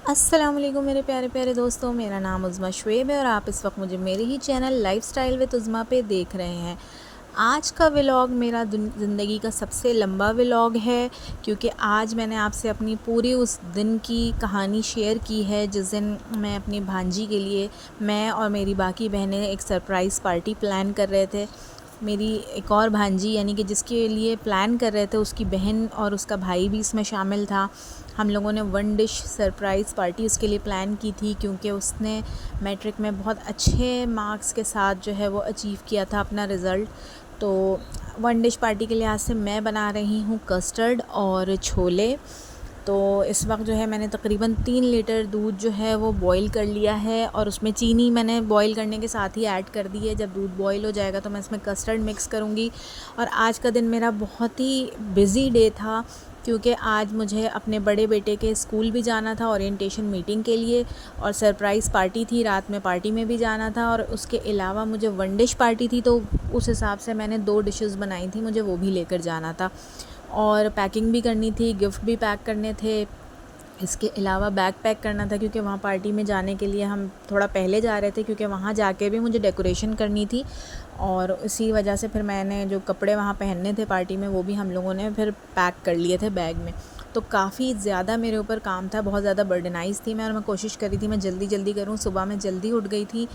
अस्सलाम वालेकुम मेरे प्यारे प्यारे दोस्तों, मेरा नाम उज़्मा शुएब है और आप इस वक्त मुझे मेरे ही चैनल लाइफ़स्टाइल विद उज़्मा पे देख रहे हैं। आज का व्लॉग मेरा ज़िंदगी का सबसे लंबा व्लॉग है, क्योंकि आज मैंने आपसे अपनी पूरी उस दिन की कहानी शेयर की है जिस दिन मैं अपनी भांजी के लिए, मैं और मेरी बाकी बहनें एक सरप्राइज़ पार्टी प्लान कर रहे थे। मेरी एक और भांजी यानी कि जिसके लिए प्लान कर रहे थे, उसकी बहन और उसका भाई भी इसमें शामिल था। हम लोगों ने वन डिश सरप्राइज़ पार्टी उसके लिए प्लान की थी, क्योंकि उसने मैट्रिक में बहुत अच्छे मार्क्स के साथ जो है वो अचीव किया था अपना रिज़ल्ट। तो वन डिश पार्टी के लिहाज से मैं बना रही हूँ कस्टर्ड और छोले। तो इस वक्त जो है मैंने तकरीबन 3 लीटर दूध जो है वो बॉईल कर लिया है और उसमें चीनी मैंने बॉईल करने के साथ ही ऐड कर दी है। जब दूध बॉईल हो जाएगा तो मैं इसमें कस्टर्ड मिक्स करूँगी। और आज का दिन मेरा बहुत ही बिज़ी डे था, क्योंकि आज मुझे अपने बड़े बेटे के स्कूल भी जाना था ओरिएंटेशन मीटिंग के लिए, और सरप्राइज़ पार्टी थी, रात में पार्टी में भी जाना था, और उसके अलावा मुझे वन डिश पार्टी थी। तो उस हिसाब से मैंने 2 डिशेस बनाई थी, मुझे वो भी लेकर जाना था और पैकिंग भी करनी थी, गिफ्ट भी पैक करने थे। इसके अलावा बैग पैक करना था, क्योंकि वहाँ पार्टी में जाने के लिए हम थोड़ा पहले जा रहे थे, क्योंकि वहाँ जाके भी मुझे डेकोरेशन करनी थी। और इसी वजह से फिर मैंने जो कपड़े वहाँ पहनने थे पार्टी में वो भी हम लोगों ने फिर पैक कर लिए थे बैग में। तो काफ़ी ज़्यादा मेरे ऊपर काम था, बहुत ज़्यादा बर्डनाइज़ थी मैं, और मैं कोशिश कर रही थी मैं जल्दी जल्दी करूँ। सुबह मैं जल्दी उठ गई थी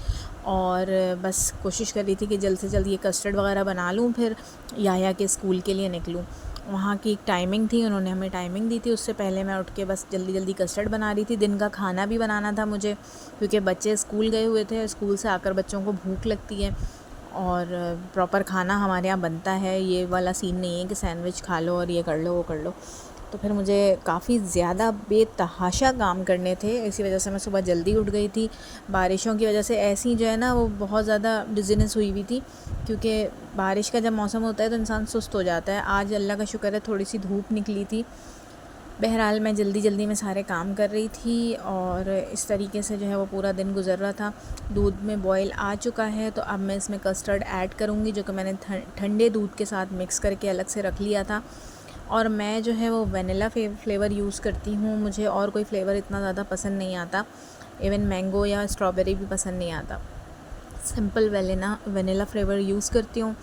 और बस कोशिश कर रही थी कि जल्द से जल्द ये कस्टर्ड वगैरह बना लूँ, फिर याया के स्कूल के लिए निकलूँ। वहाँ की एक टाइमिंग थी, उन्होंने हमें टाइमिंग दी थी, उससे पहले मैं उठ के बस जल्दी जल्दी कस्टर्ड बना रही थी। दिन का खाना भी बनाना था मुझे, क्योंकि बच्चे स्कूल गए हुए थे, स्कूल से आकर बच्चों को भूख लगती है और प्रॉपर खाना हमारे यहाँ बनता है। ये वाला सीन नहीं है कि सैंडविच खा लो और ये कर लो वो कर लो। तो फिर मुझे काफ़ी ज़्यादा बेतहाशा काम करने थे, इसी वजह से मैं सुबह जल्दी उठ गई थी। बारिशों की वजह से ऐसी जो है ना वो बहुत ज़्यादा डिज़ीनेस हुई हुई थी, क्योंकि बारिश का जब मौसम होता है तो इंसान सुस्त हो जाता है। आज अल्लाह का शुक्र है थोड़ी सी धूप निकली थी। बहरहाल मैं जल्दी जल्दी में सारे काम कर रही थी और इस तरीके से जो है वो पूरा दिन गुजर रहा था। दूध में बॉयल आ चुका है, तो अब मैं इसमें कस्टर्ड ऐड करूँगी, जो कि मैंने ठंडे दूध के साथ मिक्स करके अलग से रख लिया था। और मैं जो है वो वनीला फ्लेवर यूज़ करती हूँ, मुझे और कोई फ्लेवर इतना ज़्यादा पसंद नहीं आता। इवन मैंगो या स्ट्रॉबेरी भी पसंद नहीं आता। सिंपल वनीला फ्लेवर यूज़ करती हूँ।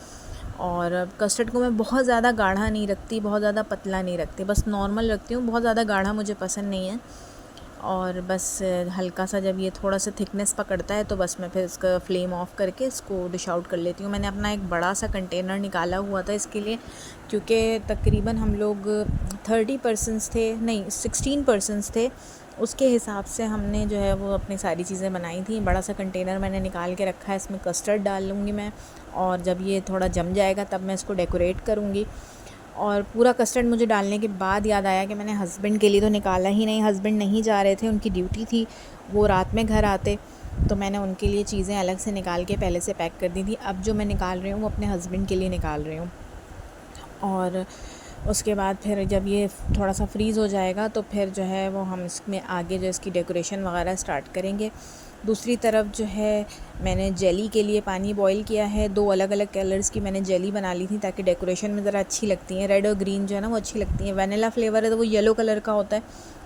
और कस्टर्ड को मैं बहुत ज़्यादा गाढ़ा नहीं रखती, बहुत ज़्यादा पतला नहीं रखती, बस नॉर्मल रखती हूँ। बहुत ज़्यादा गाढ़ा मुझे पसंद नहीं है। और बस हल्का सा जब ये थोड़ा सा थिकनेस पकड़ता है तो बस मैं फिर इसका फ्लेम ऑफ करके इसको डिश आउट कर लेती हूँ। मैंने अपना एक बड़ा सा कंटेनर निकाला हुआ था इसके लिए, क्योंकि तकरीबन हम लोग 30 पर्सनस थे, नहीं 16 पर्सनस थे। उसके हिसाब से हमने जो है वो अपनी सारी चीज़ें बनाई थी। बड़ा सा कंटेनर मैंने निकाल के रखा है, इसमें कस्टर्ड डाल लूँगी मैं, और जब ये थोड़ा जम जाएगा तब मैं इसको डेकोरेट करूँगी। और पूरा कस्टर्ड मुझे डालने के बाद याद आया कि मैंने हस्बैंड के लिए तो निकाला ही नहीं। हस्बैंड नहीं जा रहे थे, उनकी ड्यूटी थी, वो रात में घर आते, तो मैंने उनके लिए चीज़ें अलग से निकाल के पहले से पैक कर दी थी। अब जो मैं निकाल रही हूँ वो अपने हस्बैंड के लिए निकाल रही हूँ। और उसके बाद फिर जब ये थोड़ा सा फ्रीज़ हो जाएगा तो फिर जो है वो हम इसमें आगे जो इसकी डेकोरेशन वगैरह स्टार्ट करेंगे। दूसरी तरफ जो है मैंने जेली के लिए पानी बॉईल किया है। 2 अलग अलग कलर्स की मैंने जेली बना ली थी, ताकि डेकोरेशन में ज़रा अच्छी लगती हैं। रेड और ग्रीन जो है ना वो अच्छी लगती हैं। वनीला फ्लेवर है तो वो येलो कलर का होता है,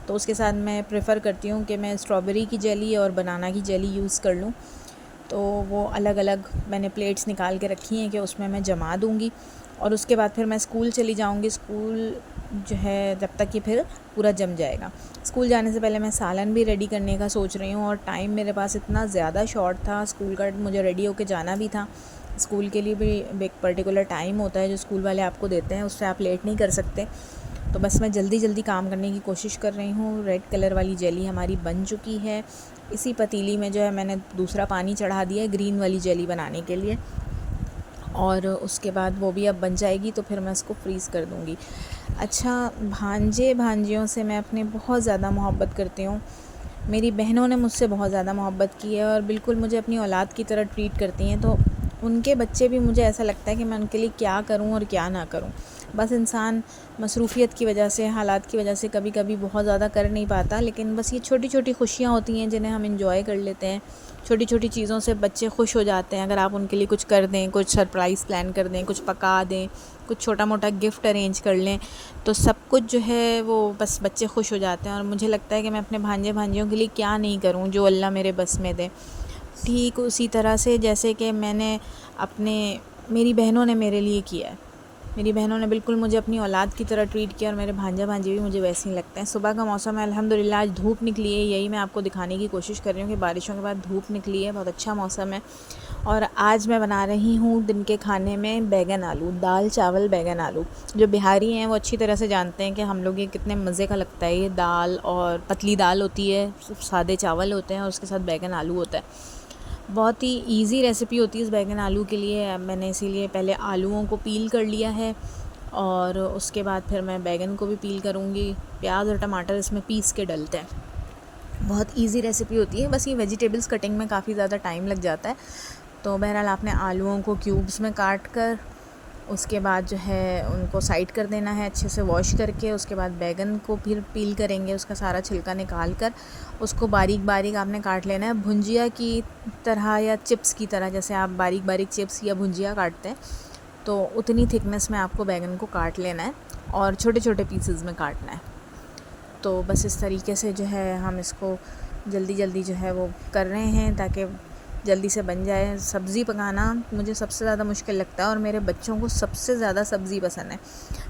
तो उसके साथ मैं प्रेफर करती हूँ कि मैं स्ट्रॉबेरी की जेली और बनाना की जेली यूज़ कर लूँ। तो वो अलग अलग मैंने प्लेट्स निकाल के रखी हैं कि उसमें मैं जमा दूँगी। और उसके बाद फिर मैं स्कूल चली जाऊँगी। स्कूल जो है जब तक कि फिर पूरा जम जाएगा। स्कूल जाने से पहले मैं सालन भी रेडी करने का सोच रही हूँ, और टाइम मेरे पास इतना ज़्यादा शॉर्ट था। स्कूल का मुझे रेडी होके जाना भी था। स्कूल के लिए भी एक पर्टिकुलर टाइम होता है जो स्कूल वाले आपको देते हैं, उससे आप लेट नहीं कर सकते। तो बस मैं जल्दी जल्दी काम करने की कोशिश कर रही हूँ। रेड कलर वाली जेली हमारी बन चुकी है। इसी पतीली में जो है मैंने दूसरा पानी चढ़ा दिया है ग्रीन वाली जेली बनाने के लिए, और उसके बाद वो भी अब बन जाएगी तो फिर मैं उसको फ्रीज़ कर दूँगी। अच्छा, भांजियों से मैं अपने बहुत ज़्यादा मोहब्बत करती हूँ। मेरी बहनों ने मुझसे बहुत ज़्यादा मोहब्बत की है और बिल्कुल मुझे अपनी औलाद की तरह ट्रीट करती हैं। तो उनके बच्चे भी, मुझे ऐसा लगता है कि मैं उनके लिए क्या करूं और क्या ना करूं। बस इंसान मसरूफ़ियत की वजह से, हालात की वजह से कभी कभी बहुत ज़्यादा कर नहीं पाता, लेकिन बस ये छोटी छोटी खुशियाँ होती हैं जिन्हें हम इंजॉय कर लेते हैं। छोटी छोटी चीज़ों से बच्चे खुश हो जाते हैं। अगर आप उनके लिए कुछ कर दें, कुछ सरप्राइज़ प्लान कर दें, कुछ पका दें, कुछ छोटा मोटा गिफ्ट अरेंज कर लें, तो सब कुछ जो है वो बस बच्चे खुश हो जाते हैं। और मुझे लगता है कि मैं अपने भांजे भांजियों के लिए क्या नहीं करूं जो अल्लाह मेरे बस में दे। ठीक उसी तरह से जैसे कि मेरी बहनों ने मेरे लिए किया है। मेरी बहनों ने बिल्कुल मुझे अपनी औलाद की तरह ट्रीट किया, और मेरे भांजा भांजी भी मुझे वैसे ही लगते हैं। सुबह का मौसम है, अल्हम्दुलिल्लाह आज धूप निकली है, यही मैं आपको दिखाने की कोशिश कर रही हूँ कि बारिशों के बाद धूप निकली है, बहुत अच्छा मौसम है। और आज मैं बना रही हूँ दिन के खाने में बैगन आलू, दाल चावल बैगन आलू। जो बिहारी हैं वो अच्छी तरह से जानते हैं कि हम लोग ये कितने मज़े का लगता है। ये दाल, और पतली दाल होती है, सादे चावल होते हैं और उसके साथ बैगन आलू होता है। बहुत ही इजी रेसिपी होती है इस बैगन आलू के लिए। मैंने इसीलिए पहले आलूओं को पील कर लिया है, और उसके बाद फिर मैं बैगन को भी पील करूँगी। प्याज और टमाटर इसमें पीस के डलते हैं। बहुत इजी रेसिपी होती है, बस ये वेजिटेबल्स कटिंग में काफ़ी ज़्यादा टाइम लग जाता है। तो बहरहाल आपने आलूओं को क्यूब्स में काट कर उसके बाद जो है उनको साइड कर देना है अच्छे से वॉश करके। उसके बाद बैगन को फिर पील करेंगे, उसका सारा छिलका निकाल कर उसको बारीक बारीक आपने काट लेना है, भुंजिया की तरह या चिप्स की तरह। जैसे आप बारीक बारीक चिप्स या भुंजिया काटते हैं, तो उतनी थिकनेस में आपको बैगन को काट लेना है और छोटे छोटे पीसेस में काटना है। तो बस इस तरीके से जो है हम इसको जल्दी जल्दी जो है वो कर रहे हैं ताकि जल्दी से बन जाए। सब्ज़ी पकाना मुझे सबसे ज़्यादा मुश्किल लगता है, और मेरे बच्चों को सबसे ज़्यादा सब्ज़ी पसंद है।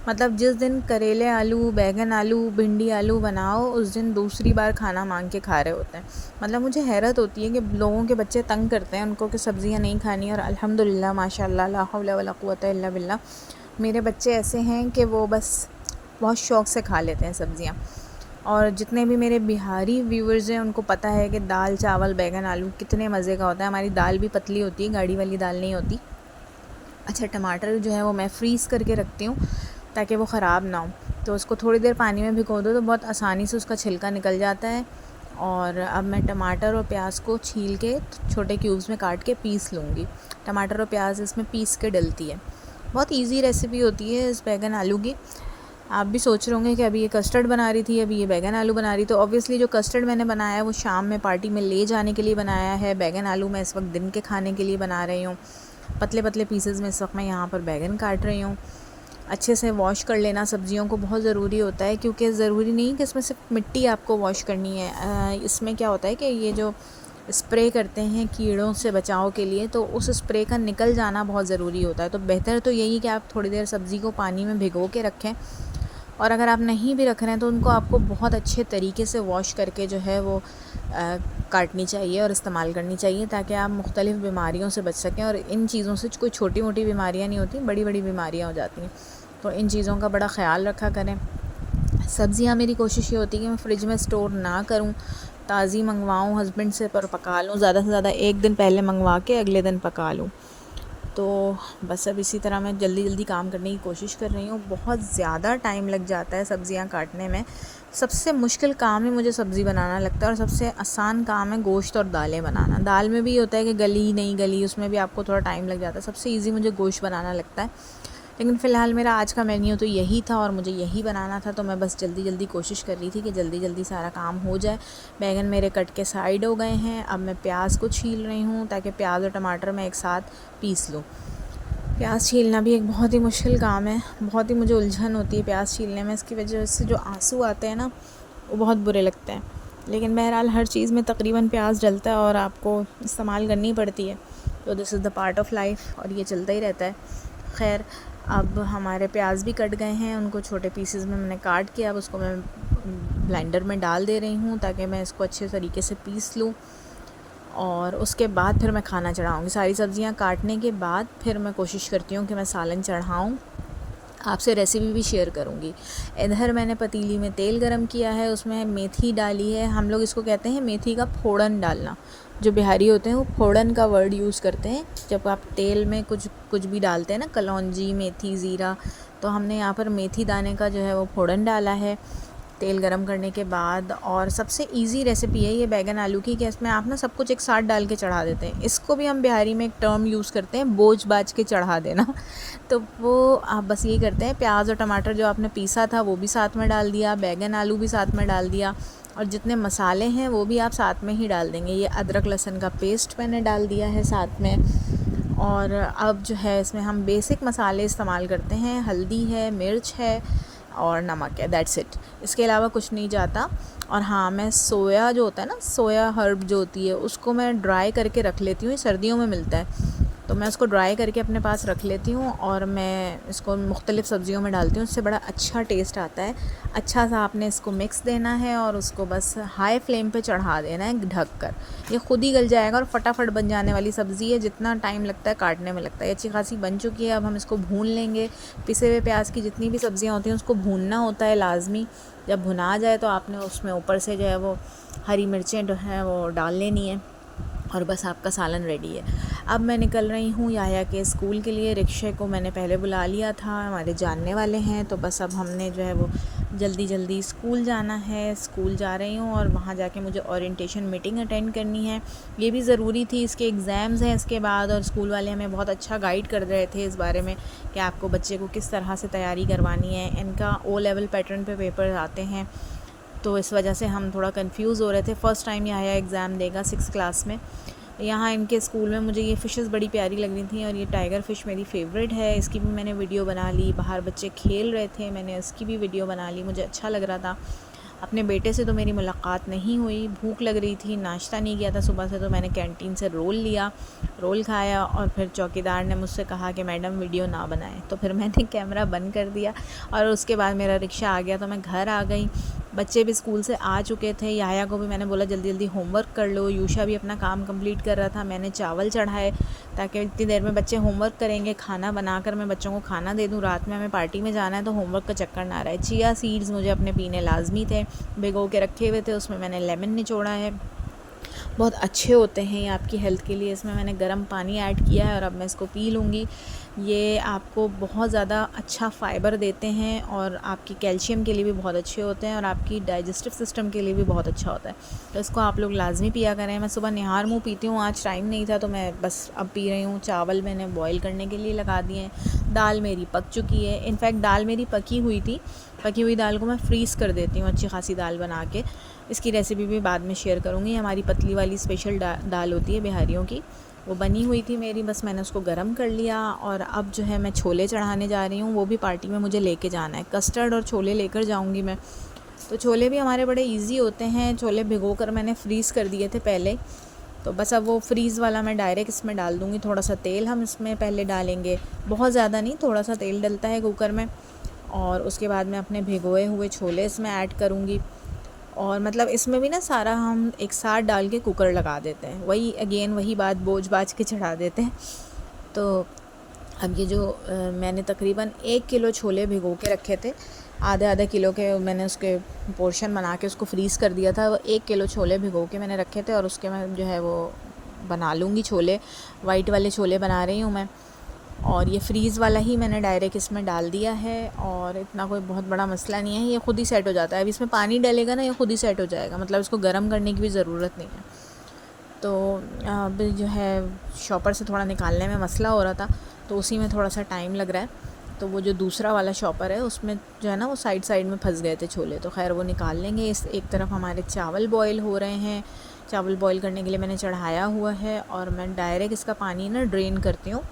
मतलब जिस दिन करेले आलू, बैगन आलू, भिंडी आलू बनाओ, उस दिन दूसरी बार खाना मांग के खा रहे होते हैं। मतलब मुझे हैरत होती है कि लोगों के बच्चे तंग करते हैं उनको कि सब्ज़ियाँ नहीं खानी, और अल्हम्दुलिल्लाह माशाल्लाह ला हौला वला कुव्वता इल्ला बिल्लाह मेरे बच्चे ऐसे हैं कि वो बस बहुत शौक़ से खा लेते हैं सब्ज़ियाँ। और जितने भी मेरे बिहारी व्यूअर्स हैं उनको पता है कि दाल चावल बैगन आलू कितने मज़े का होता है। हमारी दाल भी पतली होती है, गाढ़ी वाली दाल नहीं होती। अच्छा, टमाटर जो है वो मैं फ्रीज़ करके रखती हूँ ताकि वो ख़राब ना हो। तो उसको थोड़ी देर पानी में भिगो दो तो बहुत आसानी से उसका छिलका निकल जाता है। और अब मैं टमाटर और प्याज को छील के छोटे क्यूब्स में काट के पीस लूँगी। टमाटर और प्याज इसमें पीस के डलती है। बहुत ईजी रेसिपी होती है इस बैगन आलू की। आप भी सोच रहे होंगे कि अभी ये कस्टर्ड बना रही थी, अभी ये बैगन आलू बना रही। तो ऑब्वियसली जो कस्टर्ड मैंने बनाया है वो शाम में पार्टी में ले जाने के लिए बनाया है। बैगन आलू मैं इस वक्त दिन के खाने के लिए बना रही हूँ। पतले पतले पीसेस में इस वक्त मैं यहाँ पर बैगन काट रही हूँ। अच्छे से वॉश कर लेना सब्जियों को बहुत ज़रूरी होता है, क्योंकि ज़रूरी नहीं कि इसमें सिर्फ मिट्टी आपको वॉश करनी है। इसमें क्या होता है कि ये जो स्प्रे करते हैं कीड़ों से बचाव के लिए, तो उस स्प्रे का निकल जाना बहुत ज़रूरी होता है। तो बेहतर तो यही कि आप थोड़ी देर सब्ज़ी को पानी में भिगो के रखें, और अगर आप नहीं भी रख रहे हैं तो उनको आपको बहुत अच्छे तरीके से वॉश करके जो है वो काटनी चाहिए और इस्तेमाल करनी चाहिए, ताकि आप मुख्तलिफ़ बीमारियों से बच सकें। और इन चीज़ों से कोई छोटी मोटी बीमारियां नहीं होती, बड़ी बड़ी बीमारियां हो जाती हैं। तो इन चीज़ों का बड़ा ख़्याल रखा करें। सब्ज़ियाँ मेरी कोशिश ये होती है कि मैं फ्रिज में स्टोर ना करूँ, ताज़ी मंगवाऊँ हस्बैंड से, पर पका लूँ। ज़्यादा से ज़्यादा एक दिन पहले मंगवा के अगले दिन पका लूँ। तो बस अब इसी तरह मैं जल्दी जल्दी काम करने की कोशिश कर रही हूँ। बहुत ज़्यादा टाइम लग जाता है सब्ज़ियाँ काटने में। सबसे मुश्किल काम ही मुझे सब्ज़ी बनाना लगता है, और सबसे आसान काम है गोश्त और दालें बनाना। दाल में भी होता है कि गली नहीं गली, उसमें भी आपको थोड़ा टाइम लग जाता है। सबसे ईजी मुझे गोश्त बनाना लगता है। लेकिन फ़िलहाल मेरा आज का मेन्यू तो यही था और मुझे यही बनाना था, तो मैं बस जल्दी जल्दी कोशिश कर रही थी कि जल्दी जल्दी सारा काम हो जाए। बैगन मेरे कट के साइड हो गए हैं। अब मैं प्याज को छील रही हूँ ताकि प्याज और टमाटर मैं एक साथ पीस लूँ। प्याज छीलना भी एक बहुत ही मुश्किल काम है, बहुत ही मुझे उलझन होती है प्याज छीलने में। इसकी वजह से जो आंसू आते हैं ना, वो बहुत बुरे लगते हैं। लेकिन बहरहाल हर चीज़ में तकरीबन प्याज डलता है और आपको इस्तेमाल करनी पड़ती है। तो this is the part of life, और ये चलता ही रहता है। खैर, अब हमारे प्याज भी कट गए हैं, उनको छोटे पीसेस में मैंने काट के अब उसको मैं ब्लेंडर में डाल दे रही हूँ ताकि मैं इसको अच्छे तरीके से पीस लूँ। और उसके बाद फिर मैं खाना चढ़ाऊँगी। सारी सब्ज़ियाँ काटने के बाद फिर मैं कोशिश करती हूँ कि मैं सालन चढ़ाऊँ। आपसे रेसिपी भी शेयर करूँगी। इधर मैंने पतीली में तेल गरम किया है, उसमें मेथी डाली है। हम लोग इसको कहते हैं मेथी का फोड़न डालना। जो बिहारी होते हैं वो फोड़न का वर्ड यूज़ करते हैं जब आप तेल में कुछ भी डालते हैं ना, कलौंजी, मेथी, ज़ीरा। तो हमने यहाँ पर मेथी दाने का जो है वो फोड़न डाला है। तेल गरम करने के बाद। और सबसे इजी रेसिपी है ये बैगन आलू की, कि इसमें आप ना सब कुछ एक साथ डाल के चढ़ा देते हैं। इसको भी हम बिहारी में एक टर्म यूज़ करते हैं, बोझ बाज के चढ़ा देना। तो वो आप बस यही करते हैं, प्याज और टमाटर जो आपने पीसा था वो भी साथ में डाल दिया, बैगन आलू भी साथ में डाल दिया, और जितने मसाले हैं वो भी आप साथ में ही डाल देंगे। ये अदरक लहसुन का पेस्ट मैंने डाल दिया है साथ में। और अब जो है इसमें हम बेसिक मसाले इस्तेमाल करते हैं, हल्दी है, मिर्च है और नमक है, दैट्स इट। इसके अलावा कुछ नहीं जाता। और हाँ, मैं सोया जो होता है ना, सोया हर्ब जो होती है, उसको मैं ड्राई करके रख लेती हूँ। सर्दियों में मिलता है, तो मैं उसको ड्राई करके अपने पास रख लेती हूँ और मैं इसको मुख्तलिफ़ सब्ज़ियों में डालती हूँ। इससे बड़ा अच्छा टेस्ट आता है। अच्छा सा आपने इसको मिक्स देना है और उसको बस हाई फ्लेम पे चढ़ा देना है ढक कर। ये खुद ही गल जाएगा और फटाफट बन जाने वाली सब्ज़ी है। जितना टाइम लगता है काटने में लगता है। अच्छी खासी बन चुकी है। अब हम इसको भून लेंगे। पिसे हुए प्याज की जितनी भी सब्ज़ियाँ होती हैं उसको भूनना होता है लाजमी। जब भुना जाए तो आपने उसमें ऊपर से जो है वो हरी मिर्चें जो हैं वो डाल लेनी है और बस आपका सालन रेडी है। अब मैं निकल रही हूँ याया के स्कूल के लिए। रिक्शे को मैंने पहले बुला लिया था, हमारे जानने वाले हैं, तो बस अब हमने जो है वो जल्दी जल्दी स्कूल जाना है। स्कूल जा रही हूँ और वहाँ जाके मुझे ओरिएंटेशन मीटिंग अटेंड करनी है। ये भी ज़रूरी थी, इसके एग्ज़ाम्स हैं इसके बाद। और स्कूल वाले हमें बहुत अच्छा गाइड कर रहे थे इस बारे में कि आपको बच्चे को किस तरह से तैयारी करवानी है। इनका ओ लेवल पैटर्न पे पेपर आते हैं, तो इस वजह से हम थोड़ा कंफ्यूज हो रहे थे। फ़र्स्ट टाइम ये आया एग्ज़ाम देगा 6th क्लास में। यहाँ इनके स्कूल में मुझे ये फ़िशेस बड़ी प्यारी लग रही थी और ये टाइगर फ़िश मेरी फ़ेवरेट है। इसकी भी मैंने वीडियो बना ली। बाहर बच्चे खेल रहे थे, मैंने इसकी भी वीडियो बना ली। मुझे अच्छा लग रहा था। अपने बेटे से तो मेरी मुलाकात नहीं हुई, भूख लग रही थी, नाश्ता नहीं किया था सुबह से, तो मैंने कैंटीन से रोल लिया, रोल खाया। और फिर चौकीदार ने मुझसे कहा कि मैडम वीडियो ना बनाएं, तो फिर मैंने कैमरा बंद कर दिया। और उसके बाद मेरा रिक्शा आ गया तो मैं घर आ गई। बच्चे भी स्कूल से आ चुके थे। याया को भी मैंने बोला जल्दी जल्दी होमवर्क कर लो। यूशा भी अपना काम कंप्लीट कर रहा था। मैंने चावल चढ़ाए ताकि इतनी देर में बच्चे होमवर्क करेंगे। खाना बनाकर मैं बच्चों को खाना दे दूँ। रात में हमें पार्टी में जाना है तो होमवर्क का चक्कर ना रहे। चिया सीड्स मुझे अपने पीने लाजमी थे, भिगो के रखे हुए थे। उसमें मैंने लेमन निचोड़ा है, बहुत अच्छे होते हैं ये आपकी हेल्थ के लिए। इसमें मैंने गर्म पानी ऐड किया है और अब मैं इसको पी लूँगी। ये आपको बहुत ज़्यादा अच्छा फ़ाइबर देते हैं और आपकी कैल्शियम के लिए भी बहुत अच्छे होते हैं और आपकी डाइजेस्टिव सिस्टम के लिए भी बहुत अच्छा होता है। तो इसको आप लोग लाजमी पिया करें। मैं सुबह निहार मुँह पीती हूँ, आज टाइम नहीं था तो मैं बस अब पी रही हूँ। चावल मैंने बॉईल करने के लिए लगा दिए हैं। दाल मेरी पक चुकी है। इनफैक्ट दाल मेरी पकी हुई थी। पकी हुई दाल को मैं फ्रीज़ कर देती हूँ अच्छी खासी दाल बना के। इसकी रेसिपी भी बाद में शेयर करूँगी। हमारी पतली वाली स्पेशल दाल होती है बिहारियों की, वो बनी हुई थी मेरी, बस मैंने उसको गरम कर लिया। और अब जो है मैं छोले चढ़ाने जा रही हूँ, वो भी पार्टी में मुझे लेके जाना है। कस्टर्ड और छोले लेकर जाऊँगी मैं। तो छोले भी हमारे बड़े इजी होते हैं। छोले भिगोकर मैंने फ्रीज़ कर दिए थे पहले, तो बस अब वो फ्रीज़ वाला मैं डायरेक्ट इसमें डाल दूँगी। थोड़ा सा तेल हम इसमें पहले डालेंगे, बहुत ज़्यादा नहीं, थोड़ा सा तेल डलता है कुकर में। और उसके बाद मैं अपने भिगोए हुए छोले इसमें ऐड करूँगी। और मतलब इसमें भी ना सारा हम एक साथ डाल के कुकर लगा देते हैं। वही अगेन वही बात, बोझ बाज के चढ़ा देते हैं। तो अब ये जो मैंने तकरीबन 1 किलो छोले भिगो के रखे थे, आधे आधे किलो के मैंने उसके पोर्शन बना के उसको फ्रीज़ कर दिया था। 1 किलो छोले भिगो के मैंने रखे थे और उसके मैं जो है वो बना लूँगी छोले। वाइट वाले छोले बना रही हूँ मैं। और ये फ्रीज़ वाला ही मैंने डायरेक्ट इसमें डाल दिया है और इतना कोई बहुत बड़ा मसला नहीं है, ये खुद ही सेट हो जाता है। अब इसमें पानी डलेगा ना, ये खुद ही सेट हो जाएगा, मतलब इसको गर्म करने की भी ज़रूरत नहीं है। तो अब जो है शॉपर से थोड़ा निकालने में मसला हो रहा था, तो उसी में थोड़ा सा टाइम लग रहा है। तो वो जो दूसरा वाला शॉपर है उसमें जो है ना वो साइड साइड में फंस गए थे छोले, तो खैर वो निकाल लेंगे। इस एक तरफ हमारे चावल बॉईल हो रहे हैं। चावल बॉईल करने के लिए मैंने चढ़ाया हुआ है और मैं डायरेक्ट इसका पानी ना ड्रेन करती हूँ।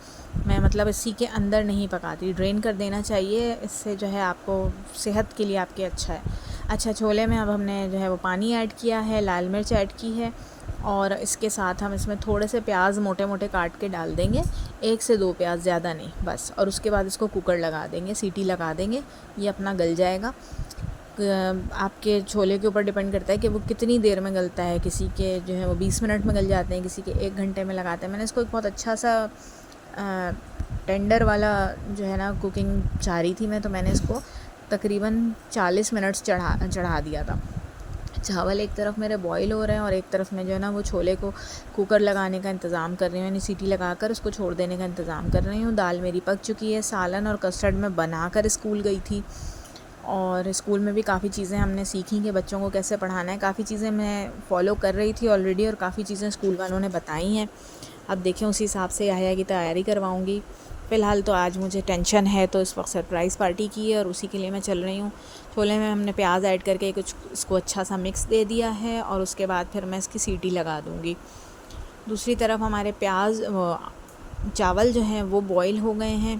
मैं मतलब इसी के अंदर नहीं पकाती, ड्रेन कर देना चाहिए। इससे जो है आपको सेहत के लिए आपके अच्छा है। अच्छा, छोले में अब हमने जो है वो पानी ऐड किया है, लाल मिर्च ऐड की है और इसके साथ हम इसमें थोड़े से प्याज मोटे मोटे काट के डाल देंगे, 1 से 2 प्याज, ज़्यादा नहीं बस। और उसके बाद इसको कुकर लगा देंगे, सीटी लगा देंगे, ये अपना गल जाएगा। आपके छोले के ऊपर डिपेंड करता है कि वो कितनी देर में गलता है। किसी के जो है वो 20 मिनट में गल जाते हैं, किसी के 1 घंटे में लगाते हैं। मैंने इसको एक बहुत अच्छा सा टेंडर वाला जो है ना कुकिंग चाह रही थी मैं, तो मैंने इसको तकरीबन 40 मिनट्स चढ़ा दिया था। चावल एक तरफ मेरे बॉईल हो रहे हैं और एक तरफ मैं जो है ना वो छोले को कुकर लगाने का इंतज़ाम कर रही हूँ, यानी सीटी लगाकर उसको छोड़ देने का इंतज़ाम कर रही हूँ। दाल मेरी पक चुकी है। सालन और कस्टर्ड मैं बनाकर स्कूल गई थी, और स्कूल में भी काफ़ी चीज़ें हमने सीखी कि बच्चों को कैसे पढ़ाना है। काफ़ी चीज़ें मैं फ़ॉलो कर रही थी ऑलरेडी और काफ़ी चीज़ें स्कूल वालों ने बताई हैं। अब देखें उसी हिसाब से याहिया की तैयारी करवाऊँगी। फ़िलहाल तो आज मुझे टेंशन है, तो इस वक्त सरप्राइज़ पार्टी की है और उसी के लिए मैं चल रही हूँ। छोले में हमने प्याज ऐड करके कुछ इसको अच्छा सा मिक्स दे दिया है और उसके बाद फिर मैं इसकी सीटी लगा दूँगी। दूसरी तरफ हमारे चावल जो हैं वो बॉईल हो गए हैं,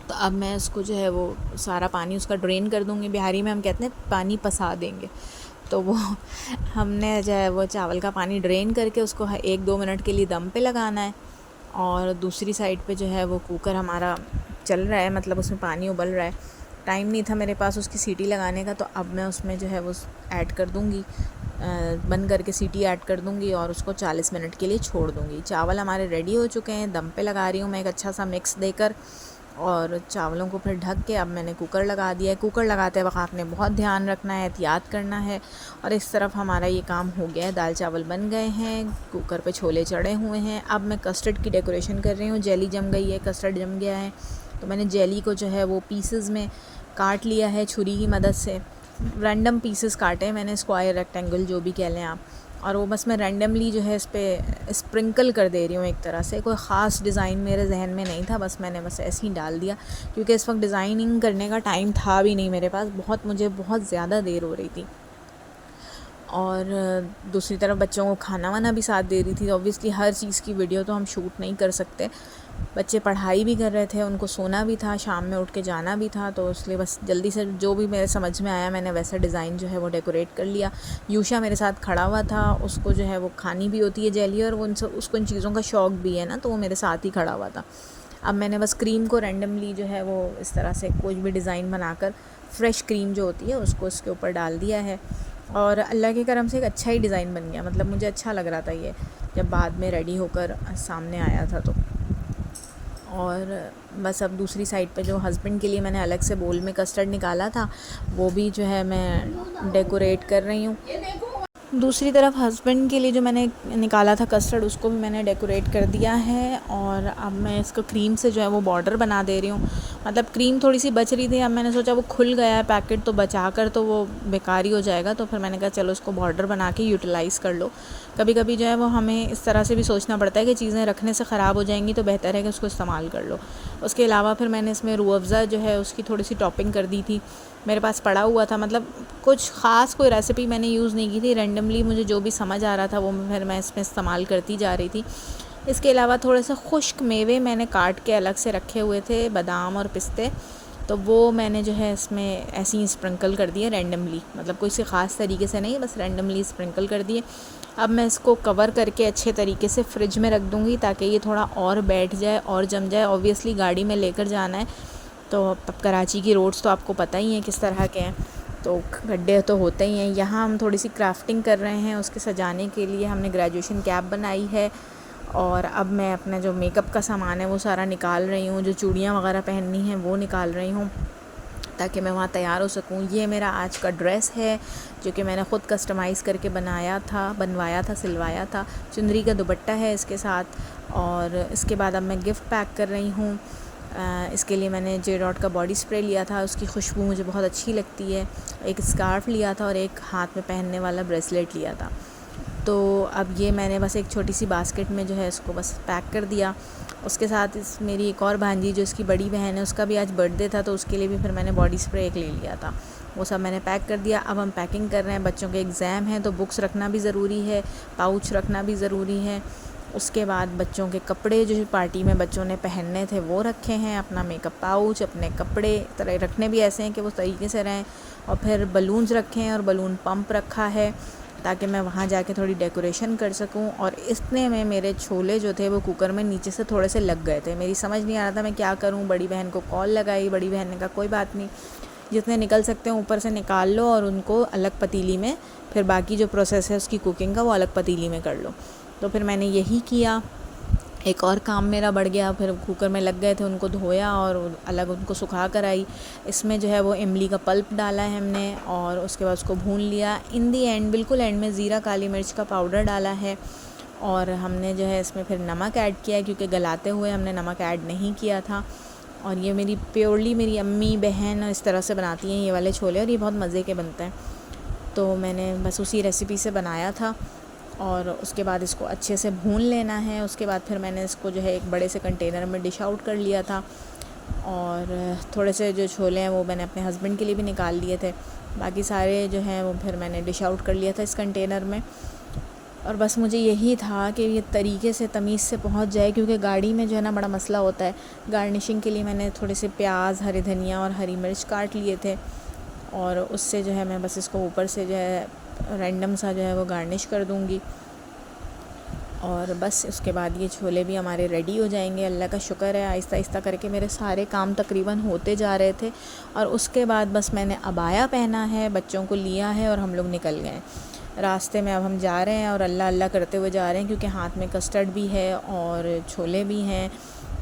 तो अब मैं इसको जो है वो सारा पानी उसका ड्रेन कर दूँगी। बिहारी में हम कहते हैं पानी पसा देंगे, तो वो हमने जो है वो चावल का पानी ड्रेन करके उसको 1-2 मिनट के लिए दम पे लगाना है। और दूसरी साइड पे जो है वो कुकर हमारा चल रहा है, मतलब उसमें पानी उबल रहा है। टाइम नहीं था मेरे पास उसकी सीटी लगाने का, तो अब मैं उसमें जो है वो ऐड कर दूँगी, बंद करके सीटी ऐड कर दूँगी और उसको 40 मिनट के लिए छोड़ दूँगी। चावल हमारे रेडी हो चुके हैं, दम पे लगा रही हूँ मैं एक अच्छा सा मिक्स देकर, और चावलों को फिर ढक के अब मैंने कुकर लगा दिया है। कुकर लगाते वक्त आपने बहुत ध्यान रखना है, एहतियात करना है। और इस तरफ हमारा ये काम हो गया है, दाल चावल बन गए हैं, कुकर पे छोले चढ़े हुए हैं। अब मैं कस्टर्ड की डेकोरेशन कर रही हूँ। जेली जम गई है, कस्टर्ड जम गया है, तो मैंने जेली को जो है वो पीसेस में काट लिया है छुरी की मदद से। रैंडम पीसेस काटे मैंने, स्क्वायर, रेक्टेंगल, जो भी कह लें आप। और वो बस मैं रैंडमली जो है इस पर स्प्रिंकल कर दे रही हूँ एक तरह से। कोई ख़ास डिज़ाइन मेरे जहन में नहीं था, बस मैंने ऐसे ही डाल दिया, क्योंकि इस वक्त डिज़ाइनिंग करने का टाइम था भी नहीं मेरे पास। मुझे बहुत ज़्यादा देर हो रही थी। और दूसरी तरफ बच्चों को खाना वाना भी साथ दे रही थी। ऑब्वियसली हर चीज़ की वीडियो तो हम शूट नहीं कर सकते। बच्चे पढ़ाई भी कर रहे थे, उनको सोना भी था, शाम में उठ के जाना भी था, तो इसलिए बस जल्दी से जो भी मेरे समझ में आया मैंने वैसा डिज़ाइन जो है वो डेकोरेट कर लिया। यूशा मेरे साथ खड़ा हुआ था, उसको जो है वो खानी भी होती है जेली, और उसको इन चीज़ों का शौक़ भी है ना, तो वो मेरे साथ ही खड़ा हुआ था। अब मैंने बस क्रीम को रैंडमली जो है वो इस तरह से कोई भी डिज़ाइन बनाकर फ्रेश क्रीम जो होती है उसको इसके ऊपर डाल दिया है, और अल्लाह के करम से एक अच्छा ही डिज़ाइन बन गया। मतलब मुझे अच्छा लग रहा था ये, जब बाद में रेडी होकर सामने आया था तो। और बस अब दूसरी साइड पे जो हस्बैंड के लिए मैंने अलग से बोल में कस्टर्ड निकाला था, वो भी जो है मैं डेकोरेट कर रही हूँ। दूसरी तरफ हस्बैंड के लिए जो मैंने निकाला था कस्टर्ड, उसको भी मैंने डेकोरेट कर दिया है। और अब मैं इसको क्रीम से जो है वो बॉर्डर बना दे रही हूँ। मतलब क्रीम थोड़ी सी बच रही थी, अब मैंने सोचा वो खुल गया है पैकेट, तो बचा कर तो वो बेकार ही हो जाएगा, तो फिर मैंने कहा चलो इसको बॉर्डर बना के यूटिलाइज़ कर लो। कभी कभी जो है वो हमें इस तरह से भी सोचना पड़ता है कि चीज़ें रखने से ख़राब हो जाएंगी, तो बेहतर है कि उसको इस्तेमाल कर लो। उसके अलावा फिर मैंने इसमें रूह अफ़ज़ा जो है उसकी थोड़ी सी टॉपिंग कर दी थी, मेरे पास पड़ा हुआ था। मतलब कुछ ख़ास कोई रेसिपी मैंने यूज़ नहीं की थी, रैंडमली मुझे जो भी समझ आ रहा था वो फिर मैं इसमें इस्तेमाल करती जा रही थी। इसके अलावा थोड़े से खुश्क मेवे मैंने काट के अलग से रखे हुए थे, बादाम और पिस्ते, तो वो मैंने जो है इसमें ऐसे ही स्प्रिंकल कर दिए रैंडमली। मतलब कोई से ख़ास तरीके से नहीं, बस रैंडमली स्प्रिंकल कर दिए। अब मैं इसको कवर करके अच्छे तरीके से फ्रिज में रख दूँगी, ताकि ये थोड़ा और बैठ जाए और जम जाए। ऑब्वियसली गाड़ी में लेकर जाना है, तो कराची की रोड्स तो आपको पता ही है किस तरह के हैं, तो गड्ढे तो होते ही हैं। यहाँ हम थोड़ी सी क्राफ्टिंग कर रहे हैं, उसके सजाने के लिए हमने ग्रेजुएशन कैप बनाई है। और अब मैं अपना जो मेकअप का सामान है वो सारा निकाल रही हूँ, जो चूड़ियाँ वगैरह पहननी हैं वो निकाल रही हूँ, ताकि मैं वहाँ तैयार हो सकूँ। ये मेरा आज का ड्रेस है, जो कि मैंने ख़ुद कस्टमाइज़ करके बनवाया था, सिलवाया था। चुनरी का दुपट्टा है इसके साथ। और इसके बाद अब मैं गिफ्ट पैक कर रही हूँ। इसके लिए मैंने जे डॉट का बॉडी स्प्रे लिया था, उसकी खुशबू मुझे बहुत अच्छी लगती है। एक स्कार्फ़ लिया था और एक हाथ में पहनने वाला ब्रेसलेट लिया था। तो अब ये मैंने बस एक छोटी सी बास्केट में जो है इसको बस पैक कर दिया। उसके साथ मेरी एक और भांजी जो इसकी बड़ी बहन है, उसका भी आज बर्थडे था, तो उसके लिए भी फिर मैंने बॉडी स्प्रे एक ले लिया था। वो सब मैंने पैक कर दिया। अब हम पैकिंग कर रहे हैं। बच्चों के एग्ज़ाम हैं, तो बुक्स रखना भी ज़रूरी है, पाउच रखना भी ज़रूरी है। उसके बाद बच्चों के कपड़े जो पार्टी में बच्चों ने पहनने थे वो रखे हैं, अपना मेकअप पाउच, अपने कपड़े तरह रखने भी ऐसे हैं कि वो तरीके से रहें। और फिर बलून्स रखे हैं और बलून पंप रखा है, ताकि मैं वहाँ जाके थोड़ी डेकोरेशन कर सकूँ। और इतने में मेरे छोले जो थे वो कुकर में नीचे से थोड़े से लग गए थे। मेरी समझ नहीं आ रहा था मैं क्या करूँ। बड़ी बहन को कॉल लगाई, बड़ी बहन ने कहा कोई बात नहीं, जितने निकल सकते हैं ऊपर से निकाल लो और उनको अलग पतीली में, फिर बाकी जो प्रोसेस है उसकी कुकिंग का वो अलग पतीली में कर लो। तो फिर मैंने यही किया। एक और काम मेरा बढ़ गया, फिर कुकर में लग गए थे, उनको धोया और अलग उनको सुखा कर आई। इसमें जो है वो इमली का पल्प डाला है हमने, और उसके बाद उसको भून लिया। इन दी एंड, बिल्कुल एंड में, ज़ीरा काली मिर्च का पाउडर डाला है। और हमने जो है इसमें फिर नमक ऐड किया है, क्योंकि गलाते हुए हमने नमक ऐड नहीं किया था। और ये मेरी प्योरली मेरी अम्मी बहन इस तरह से बनाती हैं ये वाले छोले, और ये बहुत मज़े के बनते हैं। तो मैंने बस उसी रेसिपी से बनाया था, और उसके बाद इसको अच्छे से भून लेना है। उसके बाद फिर मैंने इसको जो है एक बड़े से कंटेनर में डिश आउट कर लिया था, और थोड़े से जो छोले हैं वो मैंने अपने हस्बैंड के लिए भी निकाल लिए थे। बाकी सारे जो हैं वो फिर मैंने डिश आउट कर लिया था इस कंटेनर में। और बस मुझे यही था कि ये तरीके से तमीज़ से पहुंच जाए, क्योंकि गाड़ी में जो है ना बड़ा मसला होता है। गार्निशिंग के लिए मैंने थोड़े से प्याज, हरी धनिया और हरी मिर्च काट लिए थे, और उससे जो है मैं बस इसको ऊपर से जो है रैंडम सा जो है वो गार्निश कर दूँगी। और बस उसके बाद ये छोले भी हमारे रेडी हो जाएंगे। अल्लाह का शुक्र है, आहिस्ता आहिस्ता करके मेरे सारे काम तकरीबन होते जा रहे थे। और उसके बाद बस मैंने अबाया पहना है, बच्चों को लिया है, और हम लोग निकल गए। रास्ते में अब हम जा रहे हैं और अल्लाह अल्लाह करते हुए जा रहे हैं, क्योंकि हाथ में कस्टर्ड भी है और छोले भी हैं,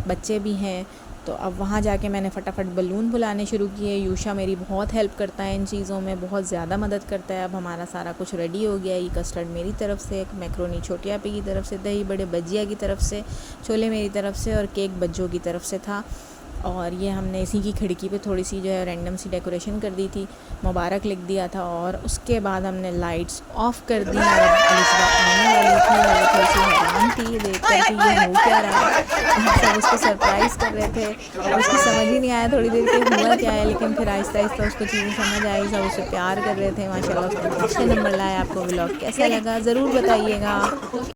बच्चे भी हैं। तो अब वहाँ जाके मैंने फटाफट बलून बुलाने शुरू किए। यूशा मेरी बहुत हेल्प करता है इन चीज़ों में, बहुत ज़्यादा मदद करता है। अब हमारा सारा कुछ रेडी हो गया। ये कस्टर्ड मेरी तरफ से, मैक्रोनी छोटी आपी की तरफ से, दही बड़े बजिया की तरफ से, छोले मेरी तरफ से, और केक बज्जों की तरफ से था। और ये हमने इसी की खिड़की पे थोड़ी सी जो है रैंडम सी डेकोरेशन कर दी थी, मुबारक लिख दिया था। और उसके बाद हमने लाइट्स ऑफ़ कर दी, और अलिस्बा आने वाली थी, और वो थोड़ी सी हैरान थी देख कर कि ये हो क्या रहा है। सब उसको सरप्राइज़ कर रहे थे, और उसकी समझ ही नहीं आया थोड़ी देर के हुआ क्या है, लेकिन फिर आहिस्ता आहिस्ता उसको चीज़ें समझ आई। सब उसे प्यार कर रहे थे, माशाल्लाह उसने अच्छे नंबर लाए। आपको व्लॉग कैसा लगा ज़रूर बताइएगा।